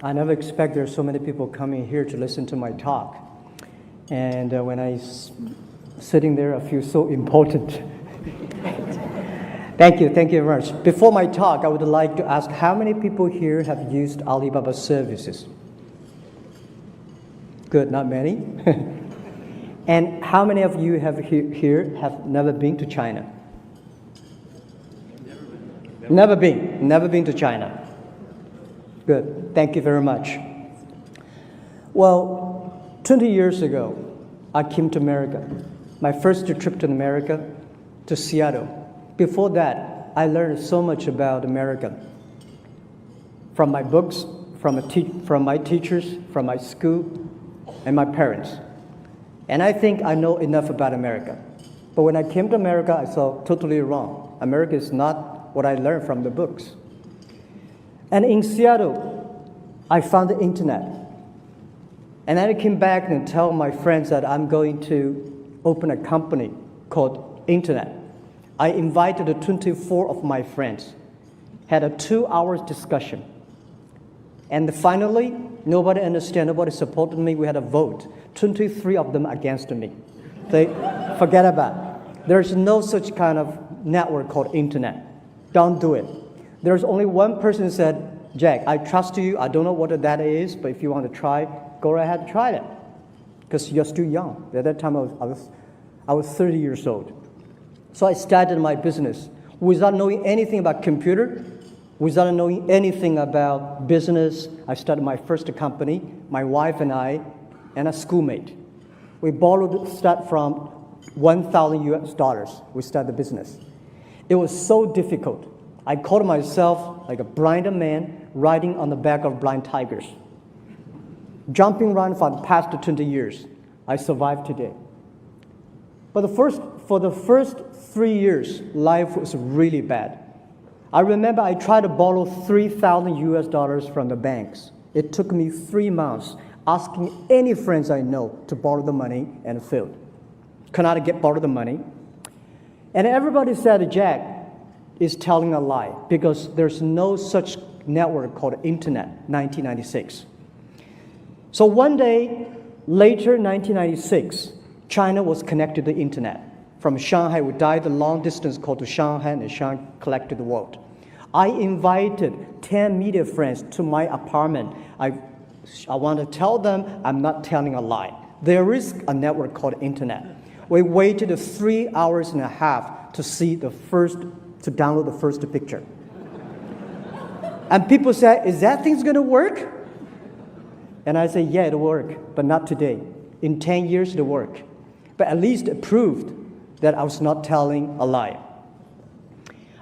I never expect there's so many people coming here to listen to my talk. And when I sitting there, I feel so important. Thank you very much. Before my talk, I would like to ask how many people here have used Alibaba services? Good, not many. And how many of you here have never been to China? Never been to China. Good, thank you very much. Well, 20 years ago, I came to America. My first trip to America, to Seattle. Before that, I learned so much about America. From my books, from my teachers, from my school, and my parents. And I think I know enough about America. But when I came to America, I saw totally wrong. America is not what I learned from the books. And in Seattle, I found the internet. And then I came back and told my friends that I'm going to open a company called Internet. I invited 24 of my friends, had a 2-hour discussion. And finally, nobody understood, nobody supported me. We had a vote. 23 of them against me. They forget about it. There's no such kind of network called Internet. Don't do it. There's only one person who said, Jack, I trust you. I don't know what that is, but if you want to try, go right ahead and try it. Because you're still young. At that time, I was 30 years old. So I started my business without knowing anything about computer, without knowing anything about business. I started my first company, my wife and I, and a schoolmate. We start from $1,000. We started the business. It was so difficult. I called myself like a blind man riding on the back of blind tigers. Jumping around for the past 20 years. I survived today. But for the first 3 years, life was really bad. I remember I tried to borrow $3,000 from the banks. It took me 3 months asking any friends I know to borrow the money and failed. Could not borrow the money. And everybody said Jack is telling a lie because there's no such network called Internet, 1996. So one day, later 1996, China was connected to the Internet. From Shanghai, we died the long distance called to Shanghai, and Shanghai collected the world. I invited 10 media friends to my apartment. I want to tell them I'm not telling a lie. There is a network called Internet. We waited 3 hours and a half to download the first picture. And people said, is that thing's going to work? And I said, yeah, it'll work, but not today. In 10 years, it'll work. But at least it proved that I was not telling a lie.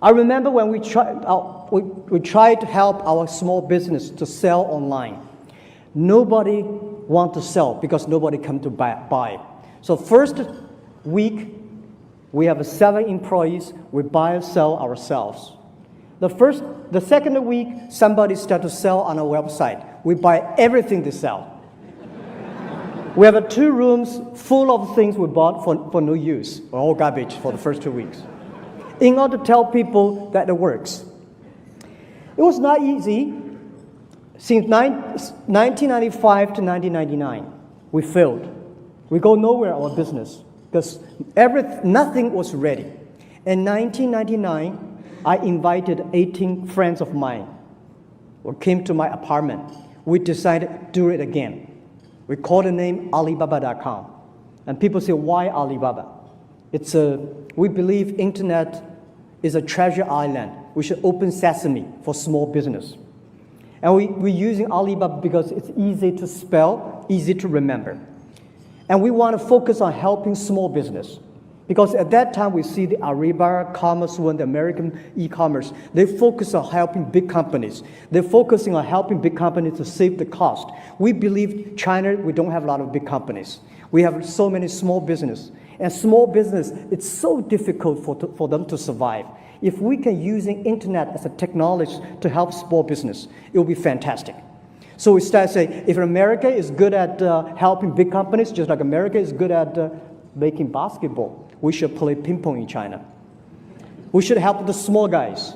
I remember when we tried to help our small business to sell online. Nobody want to sell because nobody come to buy. So first week, we have 7 employees. We buy and sell ourselves. The second week, somebody start to sell on our website. We buy everything they sell. We have 2 rooms full of things we bought for no use, all garbage for the first 2 weeks, in order to tell people that it works. It was not easy. Since 1995 to 1999, we failed. We go nowhere in our business because nothing was ready. In 1999, I invited 18 friends of mine who came to my apartment. We decided to do it again. We called the name Alibaba.com. And people say, why Alibaba? We believe Internet is a treasure island. We should open sesame for small business. And we're using Alibaba because it's easy to spell, easy to remember. And we want to focus on helping small business. Because at that time, we see the Alibaba, Commerce One, the American e-commerce, they focus on helping big companies. They're focusing on helping big companies to save the cost. We believe China, we don't have a lot of big companies. We have so many small business. And small business, it's so difficult for them to survive. If we can use the Internet as a technology to help small business, it will be fantastic. So we start saying, if America is good at helping big companies, just like America is good at making basketball, we should play ping pong in China. We should help the small guys.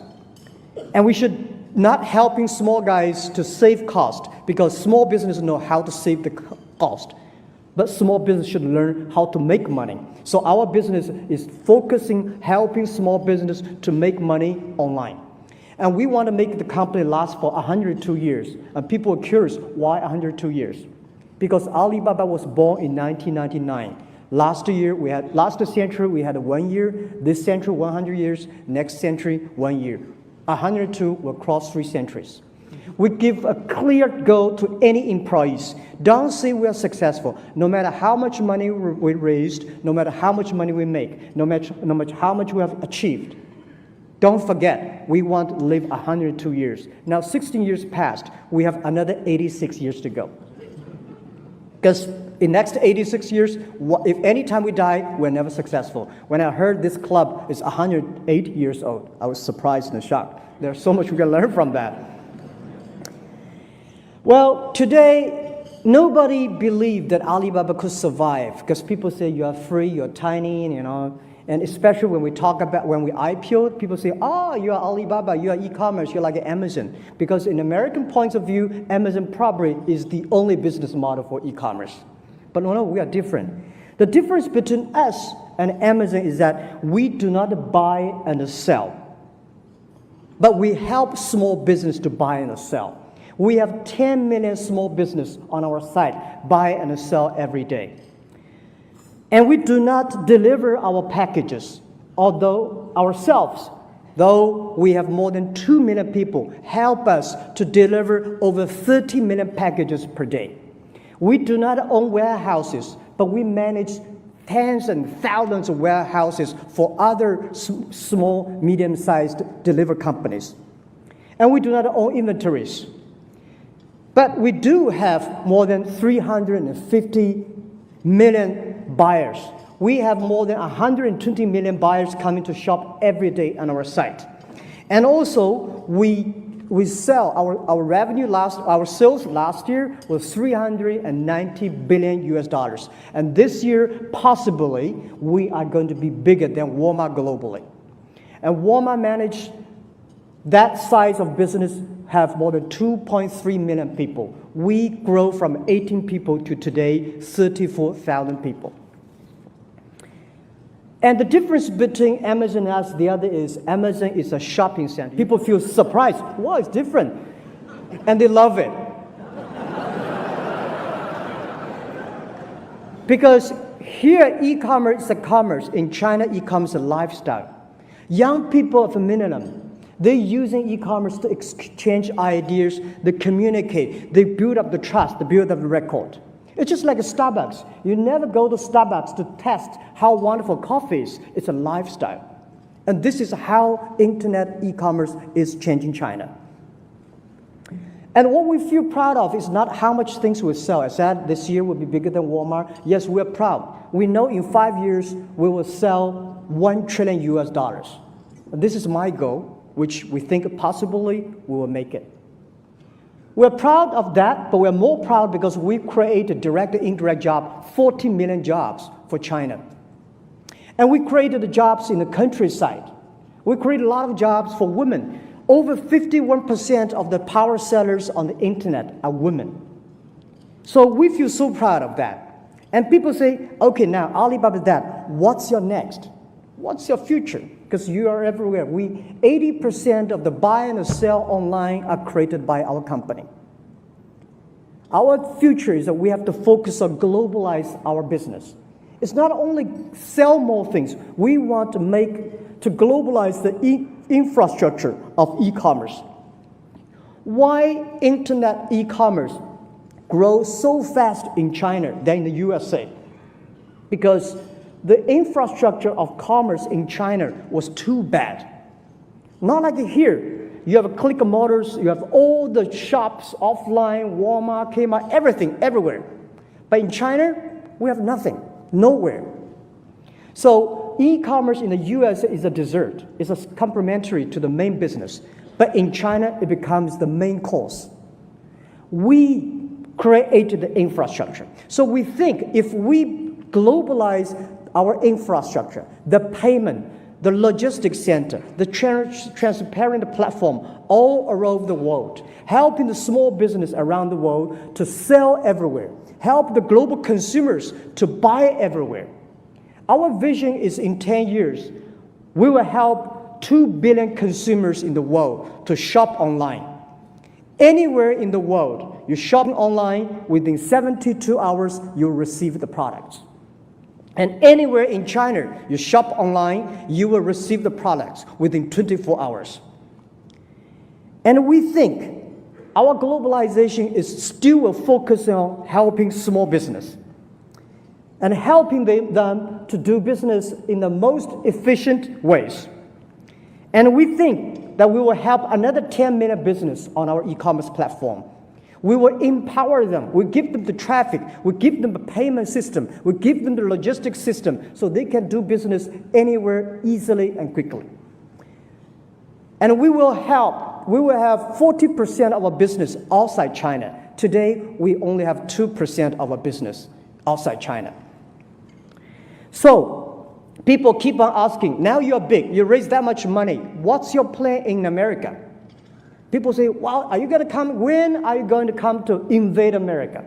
And we should not helping small guys to save cost, because small businesses know how to save the cost. But small business should learn how to make money. So our business is focusing, helping small business to make money online. And we want to make the company last for 102 years. And people are curious, why 102 years? Because Alibaba was born in 1999. Last century we had 1 year. This century 100 years. Next century 1 year. 102 will cross 3 centuries. We give a clear goal to any employees. Don't say we are successful. No matter how much money we raised, no matter how much money we make, no matter how much we have achieved. Don't forget, we want to live 102 years. Now 16 years passed, we have another 86 years to go. Because in next 86 years, if any time we die, we're never successful. When I heard this club is 108 years old, I was surprised and shocked. There's so much we can learn from that. Well, today, nobody believed that Alibaba could survive, because people say you are free, you're tiny, and especially when we talk about, when we IPO, people say, oh, you are Alibaba, you are e-commerce, you're like Amazon. Because in American points of view, Amazon probably is the only business model for e-commerce. But no, we are different. The difference between us and Amazon is that we do not buy and sell, but we help small business to buy and sell. We have 10 million small business on our site, buy and sell every day. And we do not deliver our packages, though we have more than 2 million people help us to deliver over 30 million packages per day. We do not own warehouses, but we manage tens and thousands of warehouses for other small, medium-sized delivery companies. And we do not own inventories. But we do have more than 350 million buyers. We have more than 120 million buyers coming to shop every day on our site. And also, we sell, our revenue our sales last year was $390 billion US. And this year, possibly, we are going to be bigger than Walmart globally. And Walmart managed that size of business have more than 2.3 million people. We grow from 18 people to today 34,000 people. And the difference between Amazon and us, the other is Amazon is a shopping center. People feel surprised. Wow, it's different. And they love it. Because here e-commerce is a commerce. In China, e-commerce is a lifestyle. Young people of a minimum, they're using e-commerce to exchange ideas, they communicate, they build up the trust, they build up the record. It's just like a Starbucks. You never go to Starbucks to test how wonderful coffee is. It's a lifestyle. And this is how internet e-commerce is changing China. And what we feel proud of is not how much things we sell. I said this year will be bigger than Walmart. Yes, we're proud. We know in 5 years we will sell $1 trillion US. And this is my goal, which we think possibly we will make it. We're proud of that, but we're more proud because we created direct and indirect jobs, 40 million jobs for China. And we created the jobs in the countryside. We created a lot of jobs for women. Over 51% of the power sellers on the internet are women. So we feel so proud of that. And people say, okay, now Alibaba is that. What's your next? What's your future? Because you are everywhere. 80% of the buy and the sell online are created by our company. Our future is that we have to focus on globalize our business. It's not only sell more things. We want to globalize the infrastructure of e-commerce. Why internet e-commerce grows so fast in China than in the USA? Because the infrastructure of commerce in China was too bad. Not like here. You have Click Motors, you have all the shops offline, Walmart, Kmart, everything, everywhere. But in China, we have nothing, nowhere. So e-commerce in the US is a dessert. It's a complementary to the main business. But in China, it becomes the main course. We created the infrastructure. So we think if we globalize our infrastructure, the payment, the logistics center, the transparent platform all around the world, helping the small business around the world to sell everywhere, help the global consumers to buy everywhere. Our vision is in 10 years, we will help 2 billion consumers in the world to shop online. Anywhere in the world, you shop online, within 72 hours, you'll receive the products. And anywhere in China, you shop online, you will receive the products within 24 hours. And we think our globalization is still focusing on helping small business and helping them to do business in the most efficient ways. And we think that we will help another 10 million business on our e-commerce platform. We will empower them. We give them the traffic. We give them the payment system. We give them the logistics system so they can do business anywhere easily and quickly. And we will help. We will have 40% of our business outside China. Today, we only have 2% of our business outside China. So people keep on asking, now you're big, you raise that much money. What's your plan in America? People say, well, are you going to come? When are you going to come to invade America?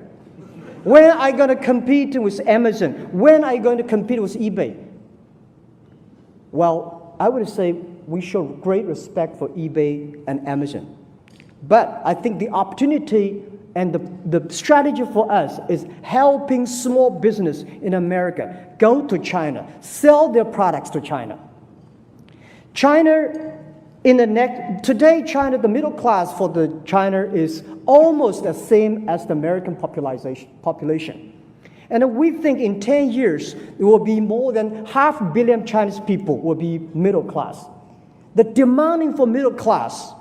When are you going to compete with Amazon? When are you going to compete with eBay? Well, I would say we show great respect for eBay and Amazon. But I think the opportunity and the strategy for us is helping small business in America go to China, sell their products to China. Today, China, the middle class for China is almost the same as the American population. And we think in 10 years, it will be more than 500 million Chinese people will be middle class. The demanding for middle class,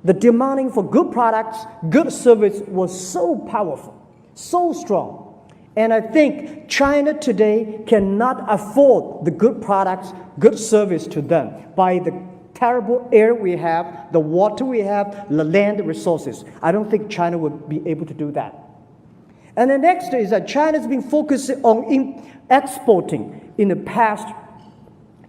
the demanding for good products, good service was so powerful, so strong. And I think China today cannot afford the good products, good service to them by the terrible air we have, the water we have, the land resources. I don't think China would be able to do that. And the next is that China's been focusing on exporting in the past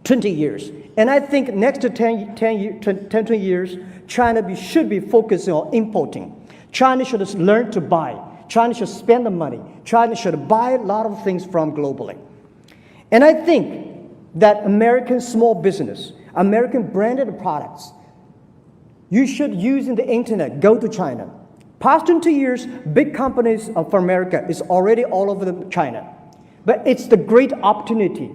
20 years. And I think next 20 years, China should be focusing on importing. China should learn to buy. China should spend the money. China should buy a lot of things from globally. And I think that American small business, American branded products, you should use in the internet, go to China. Past 20 years, big companies of America is already all over China. But it's the great opportunity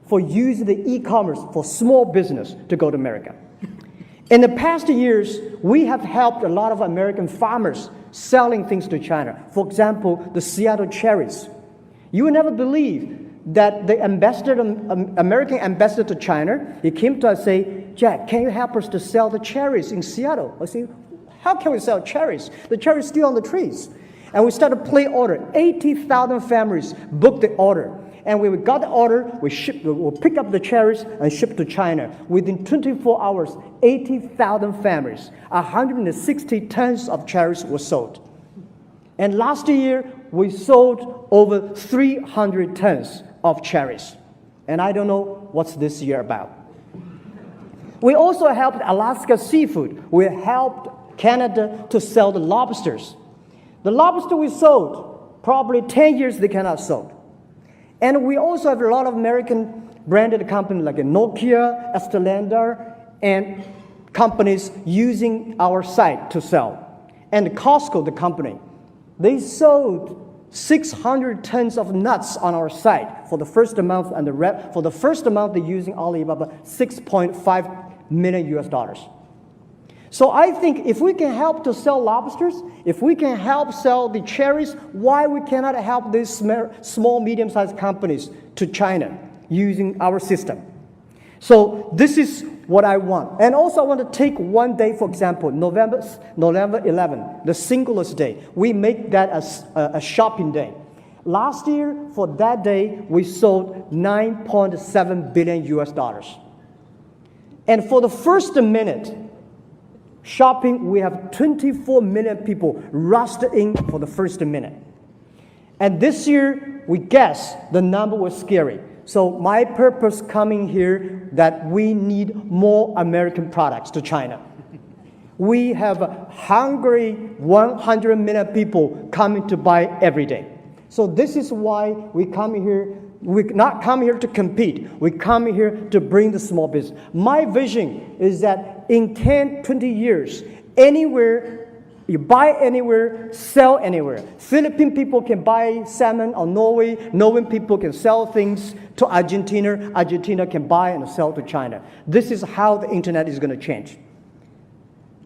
for using the e-commerce for small business to go to America. In the past years, we have helped a lot of American farmers selling things to China. For example, the Seattle cherries. You will never believe that the American ambassador to China, he came to us and say, Jack, can you help us to sell the cherries in Seattle? I say, how can we sell cherries? The cherries are still on the trees. And we started to place order. 80,000 families booked the order. And when we got the order, we'll pick up the cherries and ship to China. Within 24 hours, 80,000 families, 160 tons of cherries were sold. And last year, we sold over 300 tons of cherries. And I don't know what's this year about. We also helped Alaska Seafood. We helped Canada to sell the lobsters. The lobster we sold, probably 10 years they cannot sold. And we also have a lot of American branded companies like Nokia, Estée Lauder, and companies using our site to sell. And Costco, the company, they sold 600 tons of nuts on our site for the first month, and for the first month they're using Alibaba $6.5 million. So I think if we can help to sell lobsters, if we can help sell the cherries, why we cannot help these small, medium-sized companies to China using our system? So this is what I want. And also I want to take one day, for example, November 11, the Singles' Day. We make that as a shopping day. Last year, for that day, we sold $9.7 billion. And for the first minute, shopping, we have 24 million people rushed in for the first minute. And this year, we guess the number was scary. So my purpose coming here that we need more American products to China. We have a hungry 100 million people coming to buy every day. So this is why we come here. We not come here to compete. We come here to bring the small business. My vision is that in 10, 20 years, anywhere, you buy anywhere, sell anywhere. Philippine people can buy salmon on Norway. Norwegian people can sell things to Argentina. Argentina can buy and sell to China. This is how the internet is going to change.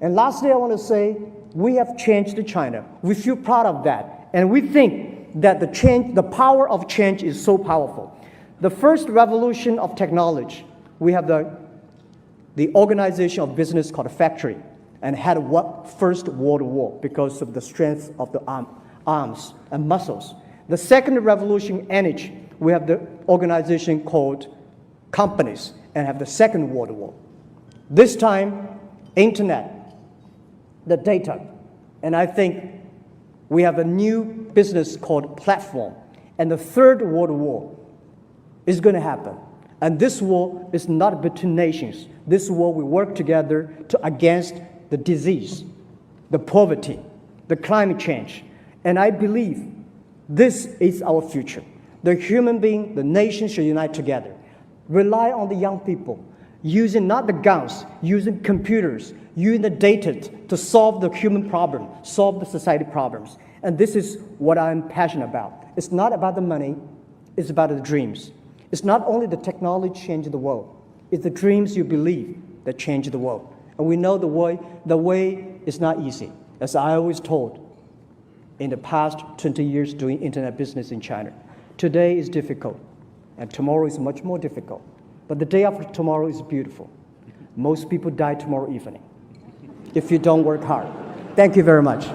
And lastly, I want to say, we have changed to China. We feel proud of that. And we think that the power of change is so powerful. The first revolution of technology, we have the organization of business called a factory, and had First World War because of the strength of the arms and muscles. The second revolution, energy, we have the organization called companies, and have the Second World War. This time, internet, the data, and I think we have a new business called platform. And the Third World War is going to happen. And this war is not between nations. This war we work together against the disease, the poverty, the climate change. And I believe this is our future. The human being, the nation should unite together. Rely on the young people, using not the guns, using computers, using the data to solve the human problem, solve the society problems. And this is what I'm passionate about. It's not about the money, it's about the dreams. It's not only the technology changing the world, it's the dreams you believe that change the world. And we know the way is not easy. As I always told, in the past 20 years doing internet business in China, today is difficult, and tomorrow is much more difficult. But the day after tomorrow is beautiful. Most people die tomorrow evening if you don't work hard. Thank you very much.